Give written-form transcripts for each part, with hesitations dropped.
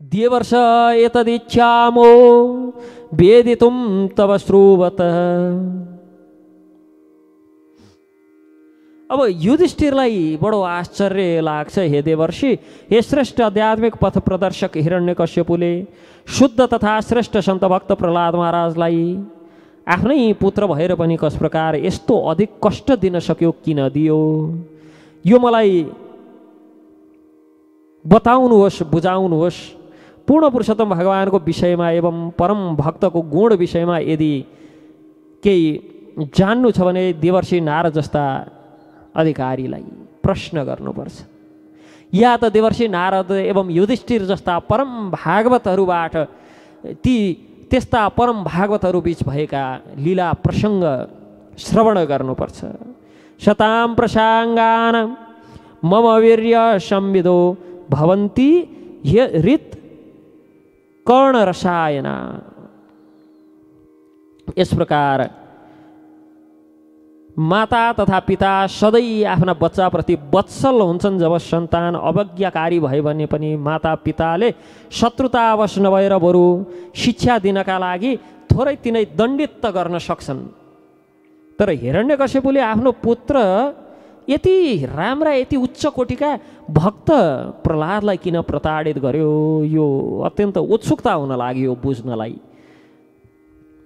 देवर्ष एतदिच्छामो वेदितुं तव श्रुवत। अब युधिष्ठिरलाई बडो आश्चर्य लाग्छ, हे देवर्षि, हे श्रेष्ठ आध्यात्मिक पथ प्रदर्शक हिरण्यकश्यपुले शुद्ध तथा श्रेष्ठ सन्त भक्त प्रहलाद महाराजलाई आफ्नै पुत्र भएर पनि कस प्रकार यस्तो अधिक कष्ट दिन सक्यो, किन दियो, यो मलाई बताउनुहोस्, बुझाउनुहोस्। पूर्ण पुरुषोत्तम भगवानको विषयमा एवं परम भक्तको गुण विषयमा यदि केही जान्नु छ भने देवर्षि नारद जस्ता अधिकारीलाई प्रश्न गर्नुपर्छ। या त देवर्षि नारद एवं युधिष्ठिर जस्ता परम भागवतहरूबाट त्यस्ता परम भागवतहरू बीच भएका लीला प्रसङ्ग श्रवण गर्नुपर्छ। शतां प्रसङ्गान मम वीर्य संविदो भवन्ति हृत कर्ण रसायना। यस प्रकार माता तथा पिता सधैँ आफ्ना बच्चाप्रति वत्सल हुन्छन्। जब सन्तान अवज्ञाकारी भयो भने पनि माता पिताले शत्रुतावश नभएर बरु शिक्षा दिनका लागि थोरै तिनै दण्डित त गर्न सक्छन्। तर हिरण्यकश्यपुले आफ्नो पुत्र यति राम्रा यति उच्च कोटिका भक्त प्रहलादलाई किन प्रताडित गर्यो, यो अत्यन्त उत्सुकता हुन लाग्यो बुझ्नलाई।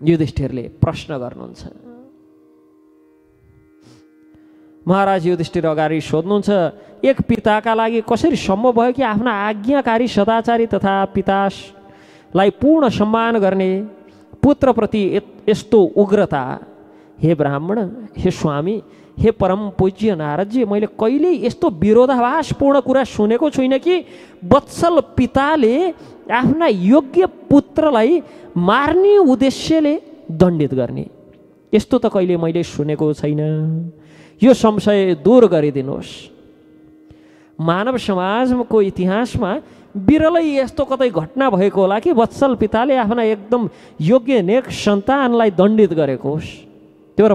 युधिष्ठिरले प्रश्न गर्नुहुन्छ। महाराज युधिष्ठिर अगाडि सोध्नुहुन्छ, एक पिताका लागि कसरी सम्भव भयो कि आफ्ना आज्ञाकारी सदाचारी तथा पितालाई पूर्ण सम्मान गर्ने पुत्रप्रति यस्तो उग्रता। हे ब्राह्मण, हे स्वामी, हे परम पूज्य नारदजी, मैले कहिल्यै यस्तो विरोधाभासपूर्ण कुरा सुनेको छुइनँ कि वत्सल पिताले आफ्ना योग्य पुत्रलाई मार्ने उद्देश्यले दण्डित गर्ने। यस्तो त कहिले मैले सुनेको छैन। यो संशय दूर गरिदिनुहोस्। मानव समाजको इतिहासमा बिरलै यस्तो कतै घटना भएको होला कि वत्सल पिताले आफ्ना एकदम योग्य नेक सन्तानलाई दण्डित गरेको होस्। त्यो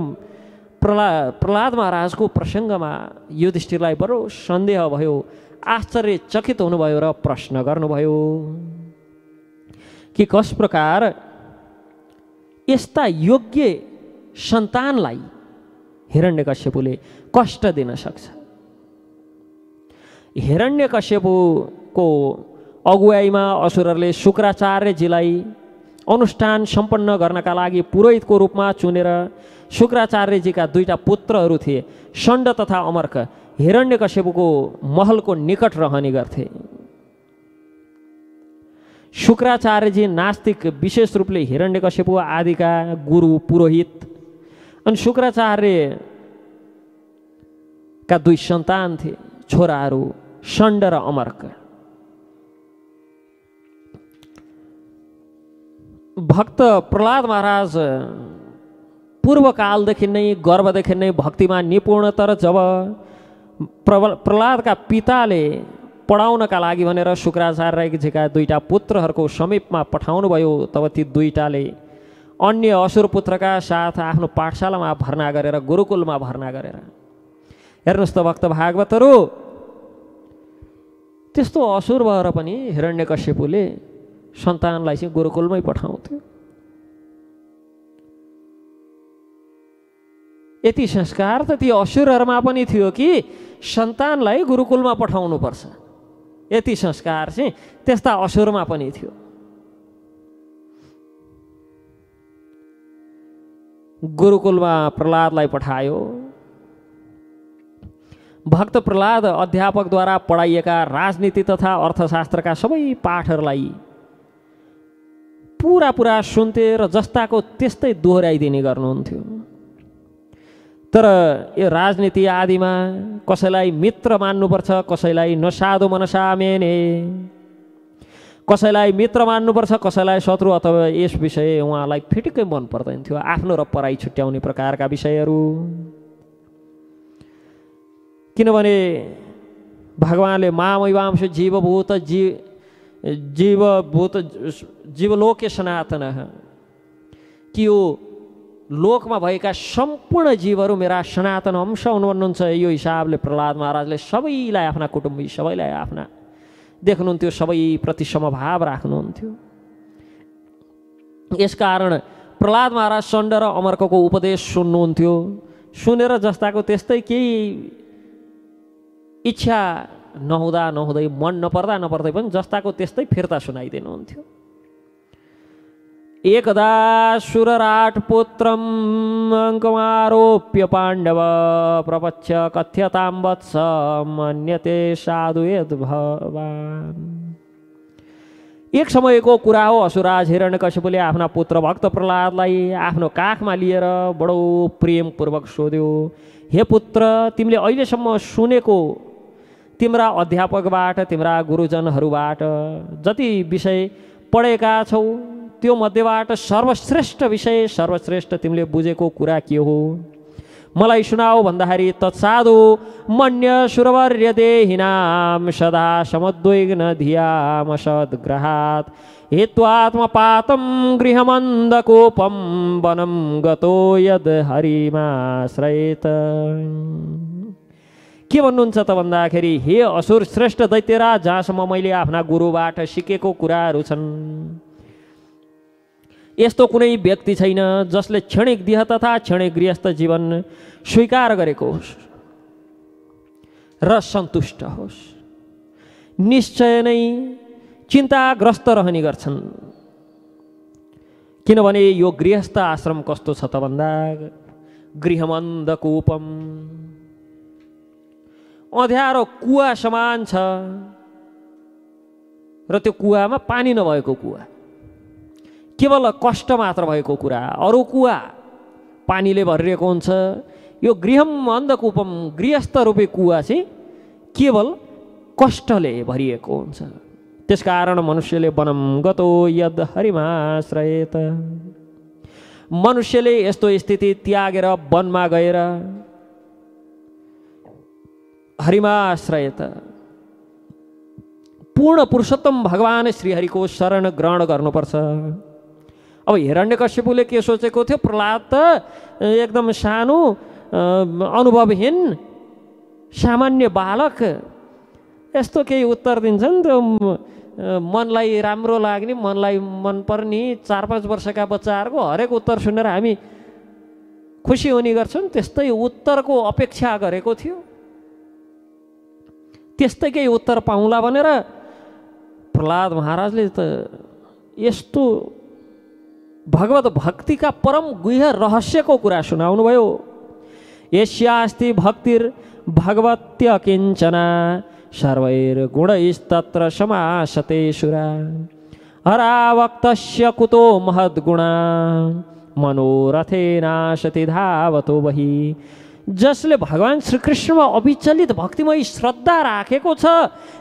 प्रहलाद महाराजको प्रसङ्गमा युधिष्ठिरलाई बडो सन्देह भयो, आश्चर्यचकित हुनुभयो र प्रश्न गर्नुभयो कि कस प्रकार यस्ता योग्य सन्तानलाई हिरण्यकश्यपुले कष्ट दिन सक्छ। हिरण्यकश्यपुको अगुवाईमा असुरहरूले शुक्राचार्यजीलाई अनुष्ठान सम्पन्न गर्नका लागि पुरोहितको रूपमा चुनेर शुक्राचार्यजीका दुईटा पुत्रहरू थिए, षण्ड तथा अमर्क, हिरण्यकश्यपुको महलको निकट रहने गर्थे। शुक्राचार्यजी नास्तिक, विशेष रूपले हिरण्यकश्यपु आदिका गुरु पुरोहित। अनि शुक्राचार्यका दुई सन्तान थिए, छोराहरू षण्ड र अमर्क। भक्त प्रहलाद महाराज पूर्वकालदेखि नै गर्भदेखि नै भक्तिमा निपुण। तर जब प्रहलादका पिताले पढाउनका लागि भनेर शुक्राचार्यजीका दुईटा पुत्रहरूको समीपमा पठाउनु भयो, तब ती दुईटाले अन्य असुर पुत्रका साथ आफ्नो पाठशालामा भर्ना गरेर गुरुकुलमा भर्ना गरेर। हेर्नुहोस् त भक्त भागवतहरू, त्यस्तो असुर भएर पनि हिरण्यकश्यपुले सन्तानलाई चाहिँ गुरुकुलमै पठाउँथ्यो। यति संस्कार त ती असुरहरूमा पनि थियो कि सन्तानलाई गुरुकुलमा पठाउनुपर्छ। यति संस्कार चाहिँ त्यस्ता असुरमा पनि थियो। गुरुकुलमा प्रहलादलाई पठायो। भक्त प्रहलाद अध्यापकद्वारा पढाइएका राजनीति तथा अर्थशास्त्रका सबै पाठहरूलाई पुरा सुन्थे र जस्ताको त्यस्तै दोहोऱ्याइदिने गर्नुहुन्थ्यो। तर यो राजनीति आदिमा कसैलाई मित्र मान्नुपर्छ, कसैलाई नसाधु मनसा मेने, कसैलाई मित्र मान्नुपर्छ, कसैलाई शत्रु, अथवा यस विषय उहाँलाई फिटिकै मन पर्दैन थियो। आफ्नो र पराई छुट्याउने प्रकारका विषयहरू। किनभने भगवानले मामैवांश जीवलोके सनातन, कि यो लोकमा भएका सम्पूर्ण जीवहरू मेरा सनातन अंश हुनुहुन्छ। यो हिसाबले प्रहलाद महाराजले सबैलाई आफ्ना कुटुम्बी, सबैलाई आफ्ना देख्नुहुन्थ्यो, सबैप्रति समभाव राख्नुहुन्थ्यो। यसकारण प्रहलाद महाराज षण्ड र अमर्कको उपदेश सुन्नुहुन्थ्यो। सुनेर जस्ताको त्यस्तै, केही इच्छा नहुँदै मन नपर्दै पनि जस्ताको त्यस्तै फिर्ता सुनाइदिनुहुन्थ्यो। एकदा सुरराट पुत्रम अङ्कमारोप्य पाण्डव प्रपच्छ कथ्यतां वत्स मन्यते साधु यद् भवान्। एक समयको कुरा हो, असुराज हिरण्यकशिपुले आफ्ना पुत्र भक्त प्रहलादलाई आफ्नो काखमा लिएर बडो प्रेमपूर्वक सोध्यो, हे पुत्र, तिमीले अहिलेसम्म सुनेको तिम्रा अध्यापकबाट, तिम्रा गुरुजनहरूबाट जति विषय पढेका छौ त्यो मध्येबाट सर्वश्रेष्ठ विषय, सर्वश्रेष्ठ तिमीले बुझेको कुरा के हो, मलाई सुनाऊ भन्दाखेरि तत्साधु मन्य सुरवर्य देहिनाम सदा समुद्विग्न धियाम सद्ग्रहात् हेत्वात्मपातं गृहमन्दकोपं वनं गतो यद् हरिमाश्रयेत। के भन्नुहुन्छ त भन्दाखेरि, हे असुर श्रेष्ठ दैत्यराज, जहाँसम्म मैले आफ्ना गुरुबाट सिकेको कुराहरू छन्, यस्तो कुनै व्यक्ति छैन जसले क्षणिक देह तथा क्षणिक गृहस्थ जीवन स्वीकार गरेको होस् र सन्तुष्ट होस्। निश्चय नै चिन्ताग्रस्त रहने गर्छन्, किनभने यो गृहस्थ आश्रम कस्तो छ त भन्दा गृहमन्दकूपम, अँध्यारो कुवा समान छ र त्यो कुवामा पानी नभएको कुवा, केवल कष्ट मात्र भएको कुरा, अरू कुवा पानीले भरिएको हुन्छ। यो गृहम अन्धकूपम, गृहस्थ रूपी कुवा चाहिँ केवल कष्टले भरिएको हुन्छ। त्यसकारण मनुष्यले वनम गतो यद् हरिमाश्रयेत, मनुष्यले यस्तो स्थिति त्यागेर वनमा गएर हरिमाश्रयेत, पूर्ण पुरुषोत्तम भगवान श्रीहरिको शरण ग्रहण गर्नुपर्छ। अब हिरण्यकशिपुले के सोचेको थियो, प्रहलाद त एकदम सानो अनुभवहीन सामान्य बालक, यस्तो केही उत्तर दिन्छन् त्यो मनलाई राम्रो लाग्ने, मनलाई मनपर्ने 4-5 वर्षका बच्चाहरूको हरेक उत्तर सुनेर हामी खुसी हुने गर्छौँ, त्यस्तै उत्तरको अपेक्षा गरेको थियो। त्यस्तै केही उत्तर पाउँला भनेर प्रहलाद महाराजले त यस्तो भगवत भक्तिका परम गुह्य रहस्यको कुरा सुनाउनु भयो। यस्यास्ति भक्तिर् भगवत्य किञ्चना सर्वैर्गुणैस्तत्र समासते सुरा हरावक्तस्य कुतो महद्गुणा मनोरथेनाशति धावतो वही। जसले भगवान श्रीकृष्णमा अविचलित भक्तिमय श्रद्धा राखेको छ,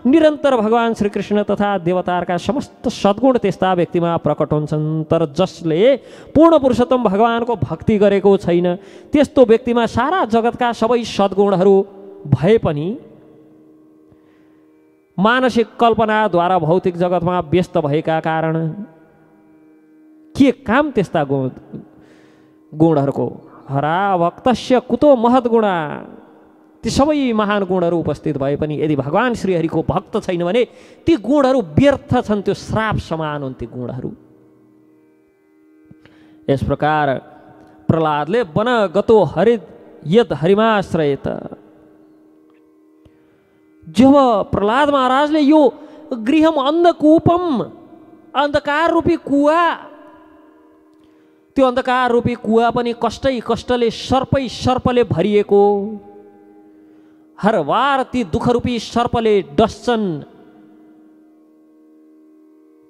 निरन्तर भगवान श्रीकृष्ण तथा देवताका समस्त सद्गुण त्यस्ता व्यक्तिमा प्रकट हुन्छन्। तर जसले पूर्ण पुरुषोत्तम भगवानको भक्ति गरेको छैन, त्यस्तो व्यक्तिमा सारा जगतका सबै सद्गुणहरू भए पनि मानसिक कल्पनाद्वारा भौतिक जगतमा व्यस्त भएका कारण के काम त्यस्ता गुणहरूको। हरा भक्तस्य कुतो महद्गुणा, ती सबै महान गुणहरू उपस्थित भए पनि यदि भगवान श्रीहरिको भक्त छैन भने ती गुणहरू व्यर्थ छन्, त्यो श्राप समान हुन् ती गुणहरू। यस प्रकार प्रहलादले वन गतो हरि यद हरिमाश्रयेत, जब प्रहलाद महाराजले यो गृहम अन्धकूपम, अन्धकार रूपी कुवा, त्यो अन्धकार रूपी कुवा पनि कष्टले सर्पले भरिएको, हर वार ती दुःख रूपी सर्पले डस्छन्,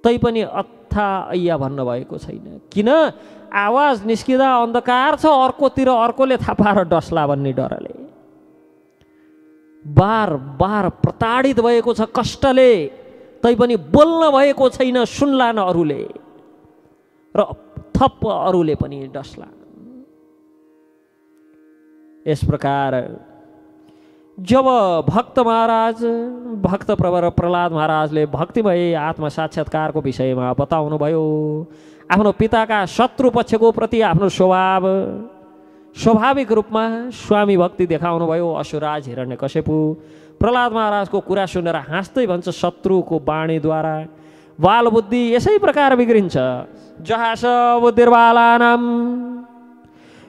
तैपनि अत्था ऐया भन्नुभएको छैन। किन? आवाज निस्किँदा अन्धकार छ, अर्कोतिर अर्कोले थापाएर डस्ला भन्ने डरले बार बार प्रताडित भएको छ कष्टले, तैपनि बोल्न भएको छैन, सुन्ला न अरूले र थप अरूले पनि डस्ला। यस प्रकार जब भक्त प्रवर प्रहलाद महाराजले भक्तिमय आत्म साक्षात्कारको विषयमा बताउनु भयो, आफ्नो पिताका शत्रु पक्षको प्रति आफ्नो स्वाभाविक रूपमा स्वामी भक्ति देखाउनु भयो। असुराज हिरण्यकशिपु प्रहलाद महाराजको कुरा सुनेर हाँस्दै भन्छ शत्रुको बाणीद्वारा बालबुद्धि यसै प्रकार बिग्रिन्छ। जहास बुद्धिर्बालानां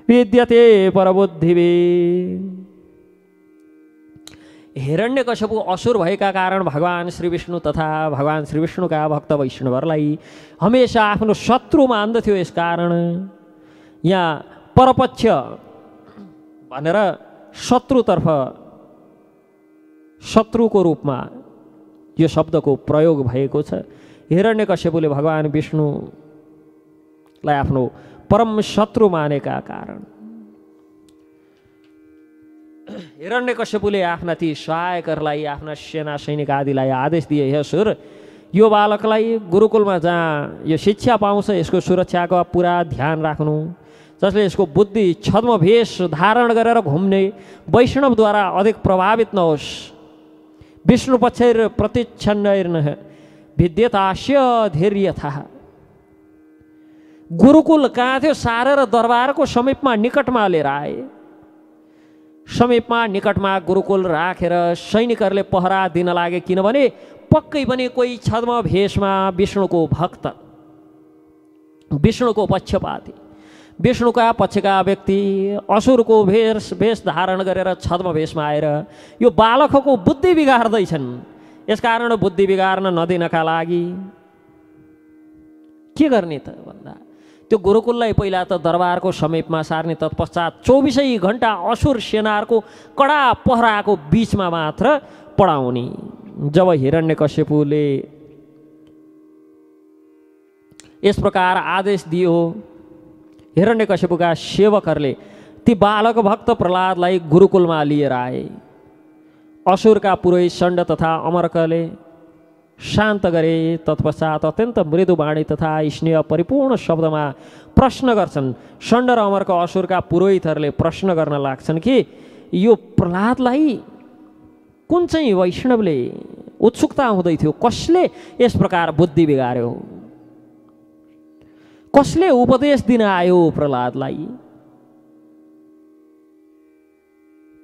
विद्यते परबुद्धिवे। हिरण्यकश्यपु असुर भएका कारण भगवान श्री विष्णु तथा भगवान श्री विष्णुका भक्त वैष्णवहरूलाई हमेशा आफ्नो शत्रु मान्दथ्यो। यसकारण यहाँ परपक्ष भनेर शत्रुतर्फ शत्रुको रूपमा यो शब्दको प्रयोग भएको छ। हिरण्यकश्यपुले भगवान विष्णुलाई आफ्नो परम शत्रु मानेका कारण हिरण्यकश्यपुले आफ्ना ती सहायकहरूलाई आफ्ना सेना सैनिक आदिलाई आदेश दिए, हे असुर, यो बालकलाई गुरुकुलमा जहाँ यो शिक्षा पाउँछ यसको सुरक्षाको पुरा ध्यान राख्नु, जसले यसको बुद्धि छद्मवेश धारण गरेर घुम्ने वैष्णवद्वारा अधिक प्रभावित नहोस्। विष्णु पक्षैर प्रतिच्छन्नैर्न विद्यतास्य धैर्यथा। गुरुकुल कहाँ थियो? सारेर दरबारको समीपमा निकटमा लिएर आए। समीपमा निकटमा गुरुकुल राखेर सैनिकहरूले पहरा दिन लागे, किनभने पक्कै पनि कोही छद्मवेशमा विष्णुको भक्त, विष्णुको पक्षपाती, विष्णुका पक्षका व्यक्ति असुरको वेश धारण गरेर छद्मवेशमा आएर यो बालकको बुद्धि बिगार्दैछन्। यसकारण बुद्धि बिगार्न नदिनका लागि के गर्ने त भन्दा त्यो गुरुकुललाई पहिला त दरबारको समीपमा सार्ने, तत्पश्चात 24 घण्टा असुर सेनाहरूको कडा पहराको बीचमा मात्र पढाउने। जब हिरण्यकश्यपुले यस प्रकार आदेश दियो, हिरण्यकश्यपुका सेवकहरूले ती बालक भक्त प्रहलादलाई गुरुकुलमा लिएर आए। असुरका पुरोहित षण्ड तथा अमरकले शान्त गरे। तत्पश्चात अत्यन्त मृदु वाणी तथा स्नेह परिपूर्ण शब्दमा प्रश्न गर्छन्। षण्ड र अमरका असुरका पुरोहितहरूले प्रश्न गर्न लाग्छन् कि यो प्रहलादलाई कुन चाहिँ वैष्णवले उत्सुकता हुँदै थियो? कसले यस प्रकार बुद्धि बिगार्यो? कसले उपदेश दिन आयो प्रहलादलाई?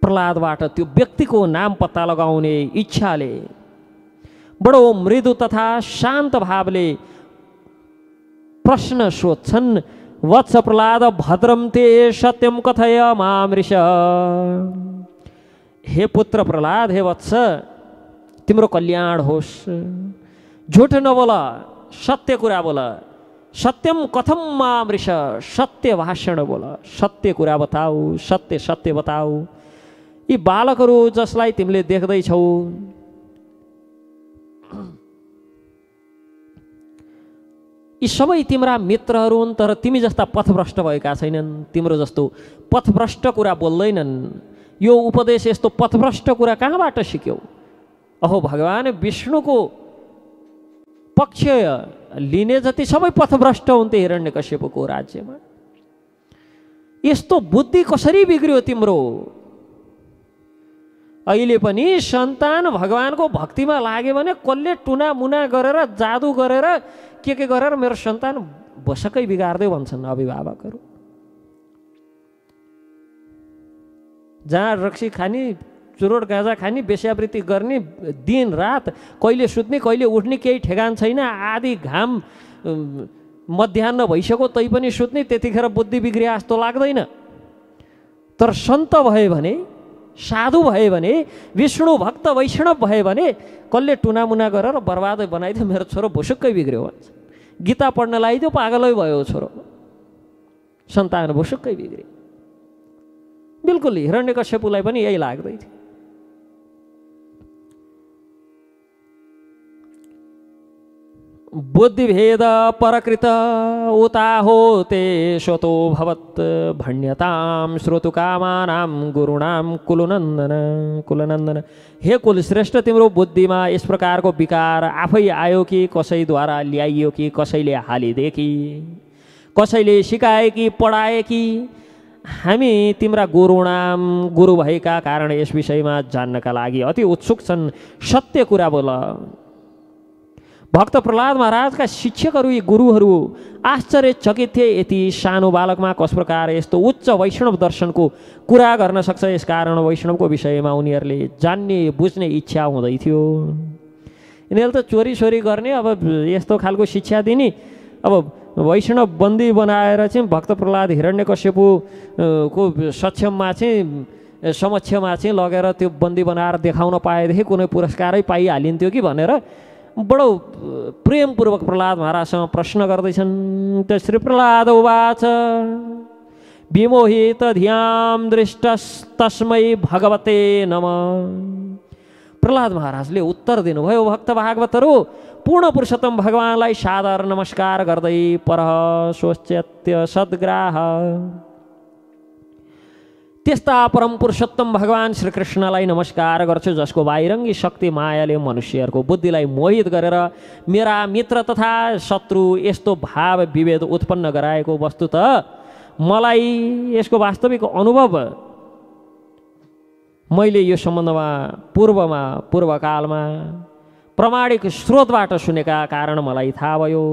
प्रहलादबाट त्यो व्यक्तिको नाम पत्ता लगाउने इच्छाले बडो मृदु तथा शान्त भावले प्रश्न सोध्छन्। वत्स प्रहलाद भद्रम ते सत्यम कथय मामृष। हे पुत्र प्रहलाद, हे वत्स, तिम्रो कल्याण होस्। झुट नबोल, सत्य कुरा बोल। सत्यम कथम मामृष, सत्य भाषण बोल, सत्य कुरा बताऊ, सत्य सत्य बताऊ। यी बालकहरू जसलाई तिमीले देख्दैछौ यी सबै तिम्रा मित्रहरू हुन्, तर तिमी जस्ता पथभ्रष्ट भएका छैनन्। तिम्रो जस्तो पथभ्रष्ट कुरा बोल्दैनन्। यो उपदेश यस्तो पथभ्रष्ट कुरा कहाँबाट सिक्यौ? अहो, भगवान विष्णुको पक्ष लिने जति सबै पथभ्रष्ट हुन्थे हिरण्यकश्यपको राज्यमा। यस्तो बुद्धि कसरी बिग्रियो तिम्रो? अहिले पनि सन्तान भगवानको भक्तिमा लाग्यो भने कसले टुना मुना गरेर जादु गरेर के गरेर मेरो सन्तान बसकै बिगार्दै भन्छन् अभिभावकहरू। जहाँ रक्सी खाने, चुरोट गाँजा खाने, वेश्यावृत्ति गर्ने, दिन रात कहिले सुत्ने कहिले उठ्ने केही ठेगान छैन। आधी घाम मध्याह्न भइसक्यो तै पनि सुत्ने, त्यतिखेर बुद्धि बिग्रिया जस्तो लाग्दैन। तर सन्त भए भने, साधु भए भने, विष्णु भक्त वैष्णव भए भने कसले टुनामुना गरेर बर्बादै बनाइदियो, मेरो छोरो भुसुक्कै बिग्रियो भन्छ। गीता पढ्न लगाइदियो, पागलै भयो छोरो, सन्तान भुसुक्कै बिग्रियो। बिल्कुल हिरण्यकश्यपुलाई पनि यही लाग्दै थियो। बुद्धिभेद परकृत उता होते स्वतो भवत् भण्यताम श्रोतुकामानां गुरुणाम कुलनन्दन। हे कुलश्रेष्ठ, तिम्रो बुद्धिमा यस प्रकारको विकार आफै आयो कि कसैद्वारा ल्याइयो कि कसैले हालिदिए कि कसैले सिकाए कि पढाए कि? हामी तिम्रा गुरुणाम, गुरु भएका कारण यस विषयमा जान्नका लागि अति उत्सुक छन्। सत्य कुरा बोल। भक्त प्रहलाद महाराजका शिक्षकहरू यी गुरुहरू आश्चर्यचकित थिए, यति सानो बालकमा कस प्रकार यस्तो उच्च वैष्णव दर्शनको कुरा गर्न सक्छ। यसकारण वैष्णवको विषयमा उनीहरूले जान्ने बुझ्ने इच्छा हुँदै थियो। यिनीहरूले त चोरी सोरी गर्ने, अब यस्तो खालको शिक्षा दिने, अब वैष्णव बन्दी बनाएर चाहिँ भक्त प्रहलाद हिरण्यकश्यपु को समक्षमा चाहिँ लगेर त्यो बन्दी बनाएर देखाउन पाएदेखि कुनै पुरस्कारै पाइहालिन्थ्यो कि भनेर बडो प्रेमपूर्वक प्रहलाद महाराजसँग प्रश्न गर्दैछन्। त श्री प्रहलाद उवाच विमोहित धियाम दृष्टस्तस्मै भगवते नमः। प्रहलाद महाराजले उत्तर दिनुभयो, भक्त भागवतहरू पूर्ण पुरुषोत्तम भगवानलाई सादर नमस्कार गर्दै परः सोच्यत्य सद्ग्राह। त्यस्ता परम पुरुषोत्तम भगवान श्रीकृष्णलाई नमस्कार गर्छु, जसको बाहिरङ्गी शक्ति मायाले मनुष्यहरूको बुद्धिलाई मोहित गरेर मेरा मित्र तथा शत्रु यस्तो भाव विभेद उत्पन्न गराएको वस्तु त मलाई यसको वास्तविक अनुभव मैले यो सम्बन्धमा पूर्वकालमा प्रमाणिक स्रोतबाट सुनेका कारण मलाई थाहा भयो।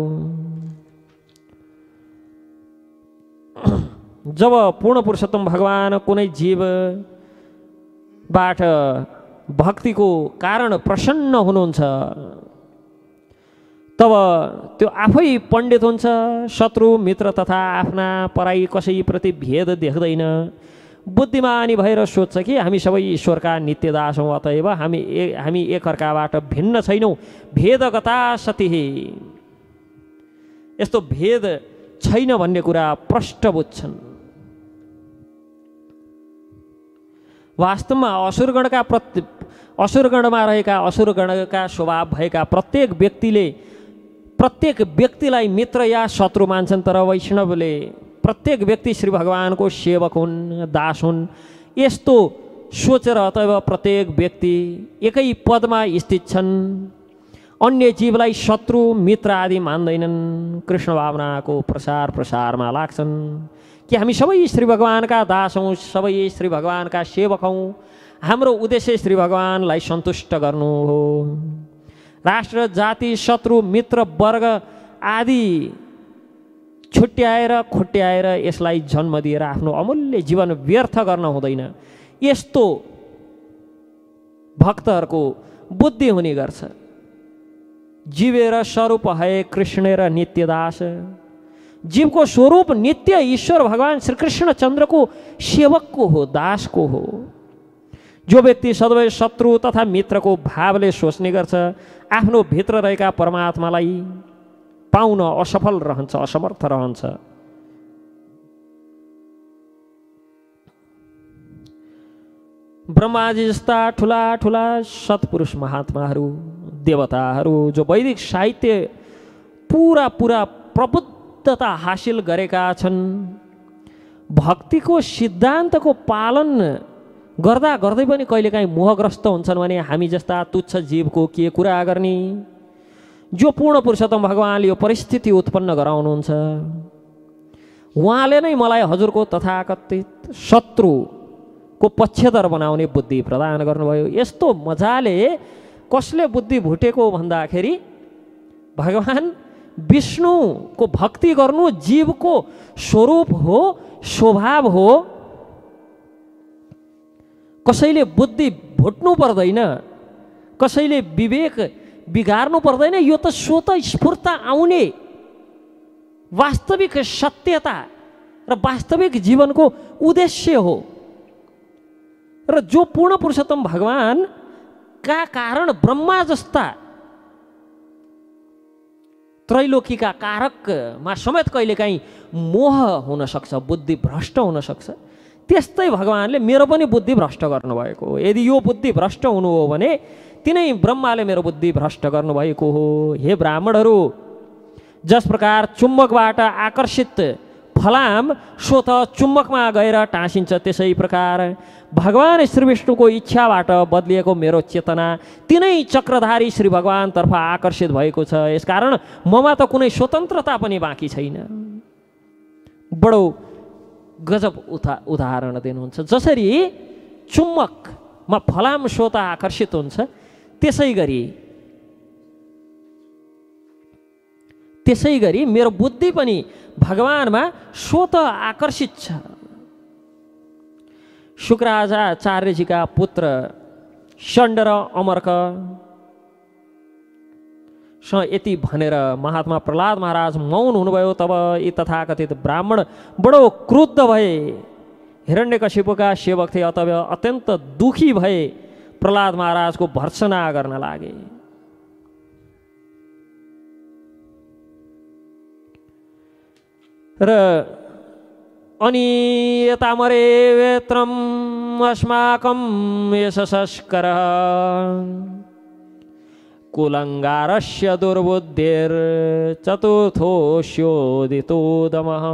जब पूर्ण पुरुषोत्तम भगवान कुनै जीवबाट भक्तिको कारण प्रसन्न हुनुहुन्छ तब त्यो आफै पण्डित हुन्छ। शत्रु मित्र तथा आफ्ना पराई कसैप्रति भेद देख्दैन। बुद्धिमानी भएर सोध्छ कि हामी सबै ईश्वरका नित्य दास हौँ, अतएव हामी एकअर्काबाट भिन्न छैनौँ। भेदगता सती, यस्तो भेद छैन भन्ने कुरा प्रष्ट बुझ्छन्। वास्तवमा असुरगणमा रहेका असुरगणका स्वभाव भएका प्रत्येक व्यक्तिलाई मित्र या शत्रु मान्छन्, तर वैष्णवले प्रत्येक व्यक्ति श्री भगवानको सेवक हुन्, दास हुन्। यस्तो सोचेर अथवा प्रत्येक व्यक्ति एकै पदमा स्थित छन्, अन्य जीवलाई शत्रु मित्र आदि मान्दैनन्। कृष्ण भावनाको प्रसारमा लाग्छन् कि हामी सबै श्री भगवानका दास हौँ, सबै श्री भगवानका सेवक हौँ। हाम्रो उद्देश्य श्री भगवानलाई सन्तुष्ट गर्नु हो। राष्ट्र जाति शत्रु मित्र वर्ग आदि छुट्याएर खुट्याएर यसलाई जन्म दिएर आफ्नो अमूल्य जीवन व्यर्थ गर्न हुँदैन। यस्तो भक्तहरूको बुद्धि हुने गर्छ। जीवेर स्वरूप है कृष्णेर नित्यदास। जीवको स्वरूप नित्य ईश्वर भगवान श्रीकृष्ण चन्द्रको सेवकको हो, दासको हो। जो व्यक्ति सदैव शत्रु तथा मित्रको भावले सोच्ने गर्छ, आफ्नो भित्र रहेका परमात्मालाई पाउन असफल रहन्छ, असमर्थ रहन्छ। ब्रह्माजी जस्ता ठुला ठुला सत्पुरुष महात्माहरू देवताहरू जो वैदिक साहित्य पुरा प्रबुद्धता हासिल गरेका छन्, भक्तिको सिद्धान्तको पालन गर्दा गर्दै पनि कहिलेकाहीँ मोहग्रस्त हुन्छन् भने हामी जस्ता तुच्छ जीवको के कुरा गर्ने। जो पूर्ण पुरुषोत्तम भगवानले यो परिस्थिति उत्पन्न गराउनुहुन्छ, उहाँले नै मलाई हजुरको तथाकथित शत्रुको पक्षधर बनाउने बुद्धि प्रदान गर्नुभयो। यस्तो मजाले कसले बुद्धि भुटेको भन्दाखेरि भगवान विष्णुको भक्ति गर्नु जीवको स्वरूप हो, स्वभाव हो। कसैले बुद्धि भुट्नु पर्दैन, कसैले विवेक बिगार्नु पर्दैन। यो त स्वतः स्फूर्त आउने वास्तविक सत्यता र वास्तविक जीवनको उद्देश्य हो। र जो पूर्ण पुरुषोत्तम भगवान का कारण ब्रह्मा जस्ता त्रैलोकीका कारकमा समेत कहिलेकाहीँ मोह हुन सक्छ, बुद्धि भ्रष्ट हुन सक्छ। त्यस्तै भगवानले मेरो पनि बुद्धि भ्रष्ट गर्नुभएको हो। यदि यो बुद्धि भ्रष्ट हुनु हो भने तिनै ब्रह्माले मेरो बुद्धि भ्रष्ट गर्नुभएको हो। हे ब्राह्मणहरू, जस प्रकार चुम्बकबाट आकर्षित फलाम स्वतः चुम्बकमा गएर टाँसिन्छ, त्यसै प्रकार भगवान श्री विष्णुको इच्छाबाट बदलिएको मेरो चेतना तिनै चक्रधारी श्री भगवानतर्फ आकर्षित भएको छ। यसकारण ममा त कुनै स्वतन्त्रता पनि बाँकी छैन। बडो गजब उदाहरण दिनुहुन्छ। जसरी चुम्बकमा फलाम स्वतः आकर्षित हुन्छ, त्यसै गरी त्यसै गरी मेरो बुद्धि पनि भगवानमा स्वत आकर्षित छ। शुक्राचार्यजीका पुत्र षण्ड र अमर्क यति भनेर महात्मा प्रहलाद महाराज मौन हुनुभयो। तब यी तथाकथित ब्राह्मण बडो क्रुद्ध भए। हिरण्यकशिपुका सेवक थिए, अतः अत्यन्त दुखी भए प्रहलाद महाराजको भर्त्सना गर्न लागे। र अनि यता मरे वेत्रम अस्माकं यशस्कर कुलङ्गारस्य दुर्बुद्धिर चतुर्थोऽस्योदितो दमः।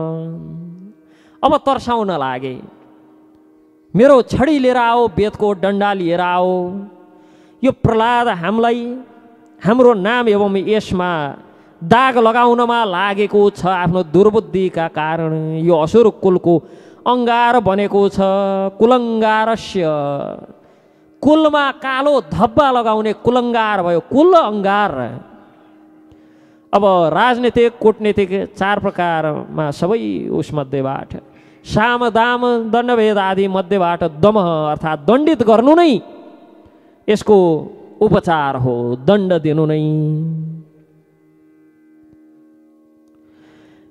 अब तर्साउन लागे, मेरो छडी लिएर आओ, वेदको डन्डा लिएर आओ। यो प्रहलाद हामीलाई हाम्रो नाम एवं यसमा दाग लगाउनमा लागेको छ। आफ्नो दुर्बुद्धिका कारण यो असुर कुलको अङ्गार बनेको छ। कुलङ्गारस्य, कुलमा कालो धब्बा लगाउने कुलङ्गार भयो, कुल अङ्गार। अब राजनीतिक कूटनीतिक 4 प्रकारमा सबै उसमध्येबाट साम दाम दण्डभेद आदि मध्येबाट दमह अर्थात् दण्डित गर्नु नै यसको उपचार हो, दण्ड दिनु नै।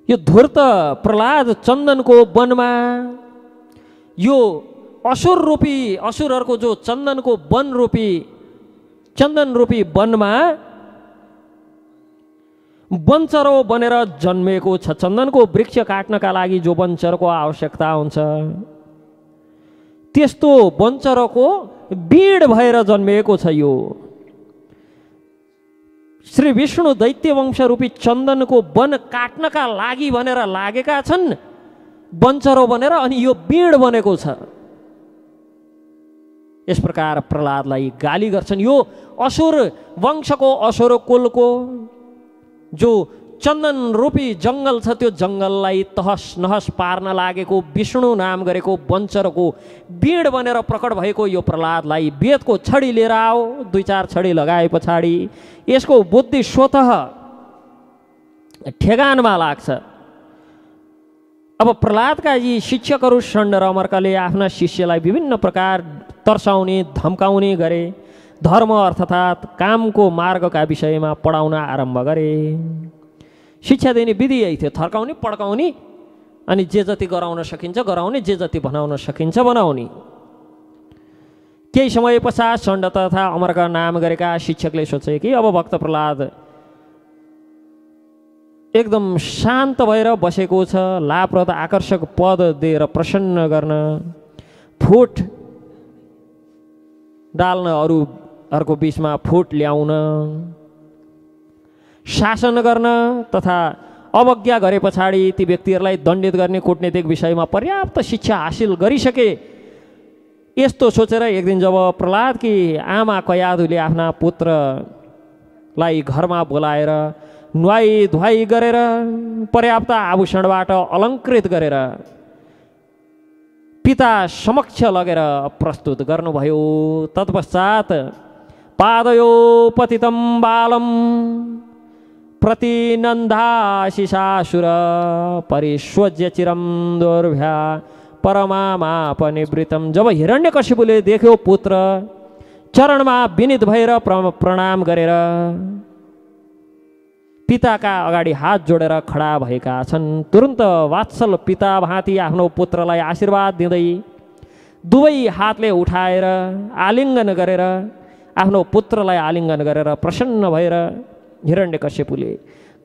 यो धूर्त प्रहलाद चन्दनको वनमा, यो असुर रूपी असुरहरूको जो चन्दनको वन रूपी चन्दन रूपी वनमा वनचरो बनेर जन्मेको छ। चन्दनको वृक्ष काट्नका लागि जो वनचरको आवश्यकता हुन्छ, त्यस्तो वनचरको बीड भएर जन्मिएको छ। यो श्री विष्णु दैत्य वंश रूपी चन्दनको वन काट्नका लागि भनेर लागेका छन् वनचरो बनेर, अनि यो बीड बनेको छ। यस प्रकार प्रहलादलाई गाली गर्छन्। यो असुर वंशको, असुर कुलको जो चन्दन रूपी जङ्गल छ, त्यो जङ्गललाई तहस नहस पार्न लागेको विष्णु नाम गरेको वंशरको बीड बनेर प्रकट भएको यो प्रहलादलाई वेदको छडी लिएर आओ। 2-4 छडी लगाए पछाडि यसको बुद्धि स्वतः ठेगानमा लाग्छ। अब प्रहलादका यी शिक्षकहरू षण्ड र अमर्कले आफ्ना शिष्यलाई विभिन्न प्रकार तर्साउने धम्काउने गरे। धर्म अर्थात् कामको मार्गका विषयमा पढाउन आरम्भ गरे। शिक्षा दिने विधि यही थियो, थर्काउने, पड्काउने, अनि जे जति गराउन सकिन्छ गराउने, जे जति बनाउन सकिन्छ बनाउने। केही समय पश्चात षण्ड तथा अमर्क नाम गरेका शिक्षकले सोचे कि अब भक्त प्रहलाद एकदम शान्त भएर बसेको छ, लाभप्रद आकर्षक पद दिएर प्रसन्न गर्न, फुट डाल्न, अरूहरूको बिचमा फुट ल्याउन, शासन गर्न तथा अवज्ञा गरे पछाडि ती व्यक्तिहरूलाई दण्डित गर्ने कूटनीतिक विषयमा पर्याप्त शिक्षा हासिल गरिसके। यस्तो सोचेर एक दिन जब प्रहलादकी आमा कयाधुले आफ्ना पुत्रलाई घरमा बोलाएर नुहाई धुवाई गरेर पर्याप्त आभूषणबाट अलङ्कृत गरेर पिता समक्ष लगेर प्रस्तुत गर्नुभयो। तत्पश्चात पादयो पतितं बालम प्रतिनन्दाशिषासुर परिष्वज्य चिरम दोर्भ्या परमामापनिवृतम। जब हिरण्यकशिपुले देख्यो पुत्र चरणमा विनित भएर प्रणाम गरेर पिताका अगाडि हात जोडेर खडा भएका छन्, तुरुन्त वात्सल पिता भाँति आफ्नो पुत्रलाई आशीर्वाद दिँदै दुवै हातले उठाएर आलिङ्गन गरेर आफ्नो पुत्रलाई आलिङ्गन गरेर प्रसन्न भएर हिरण्यकशिपुले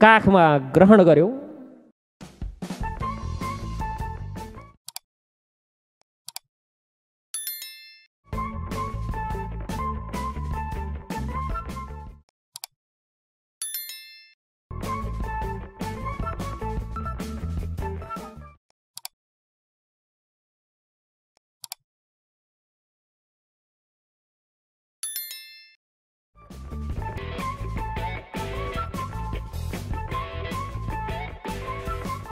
काखमा ग्रहण गर्यो।